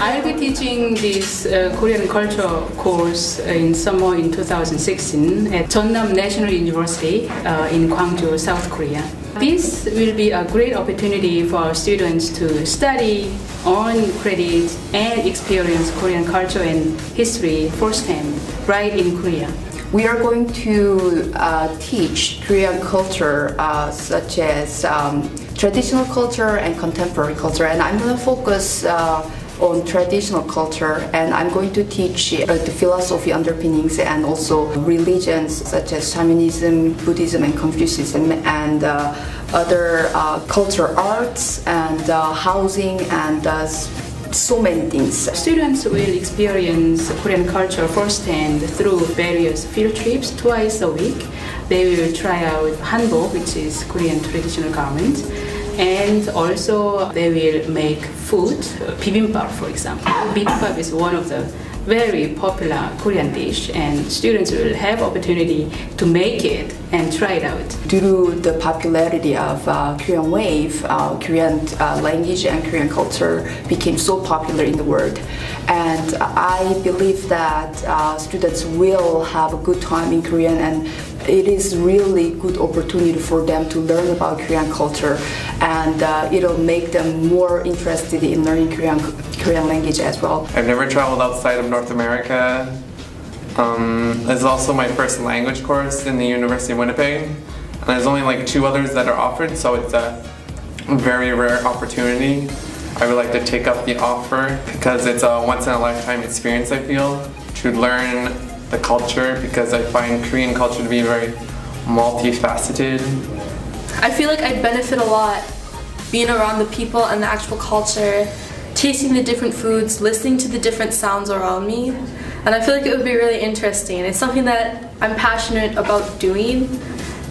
I'll be teaching this Korean culture course in summer in 2016 at Jeonnam National University in Gwangju, South Korea. This will be a great opportunity for our students to study, earn credit, and experience Korean culture and history firsthand right in Korea. We are going to teach Korean culture such as traditional culture and contemporary culture, and I'm going to focus on traditional culture, and I'm going to teach the philosophy underpinnings and also religions such as Shamanism, Buddhism, and Confucianism, and other cultural arts and housing and so many things. Students will experience Korean culture firsthand through various field trips twice a week. They will try out hanbok, which is Korean traditional garment, and also they will make food, bibimbap for example. Bibimbap is one of the very popular Korean dish, and students will have opportunity to make it and try it out. Due to the popularity of Korean wave, Korean language and Korean culture became so popular in the world, and I believe that students will have a good time in Korean, and it is really good opportunity for them to learn about Korean culture, and it'll make them more interested in learning Korean language as well. I've never traveled outside of North America. This is also my first language course in the University of Winnipeg, and there's only like 2 others that are offered, so it's a very rare opportunity. I would like to take up the offer because it's a once-in-a-lifetime experience, I feel, to learn the culture, because I find Korean culture to be very multifaceted. I feel like I'd benefit a lot being around the people and the actual culture, tasting the different foods, listening to the different sounds around me, and I feel like it would be really interesting. It's something that I'm passionate about doing,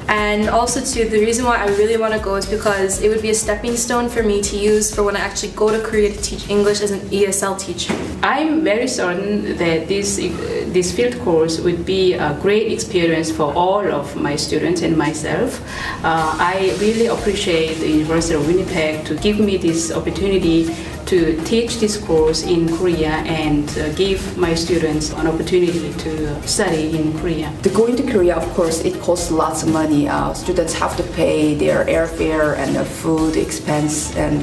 and also too, the reason why I really want to go is because it would be a stepping stone for me to use for when I actually go to Korea to teach English as an ESL teacher. I'm very certain that this field course would be a great experience for all of my students and myself. I really appreciate the University of Winnipeg to give me this opportunity to teach this course in Korea and give my students an opportunity to study in Korea. Going to Korea, of course, it costs lots of money. Students have to pay their airfare and their food expense and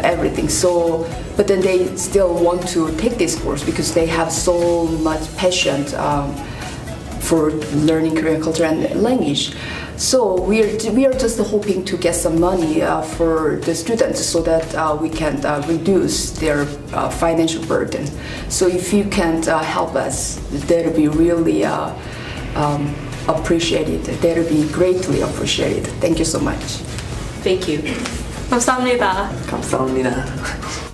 everything. So, but then they still want to take this course because they have so much passion for learning Korean culture and language. So we are just hoping to get some money for the students so that we can reduce their financial burden. So if you can help us, that would be really appreciated. That would be greatly appreciated. Thank you so much. Thank you. 감사합니다. 감사합니다.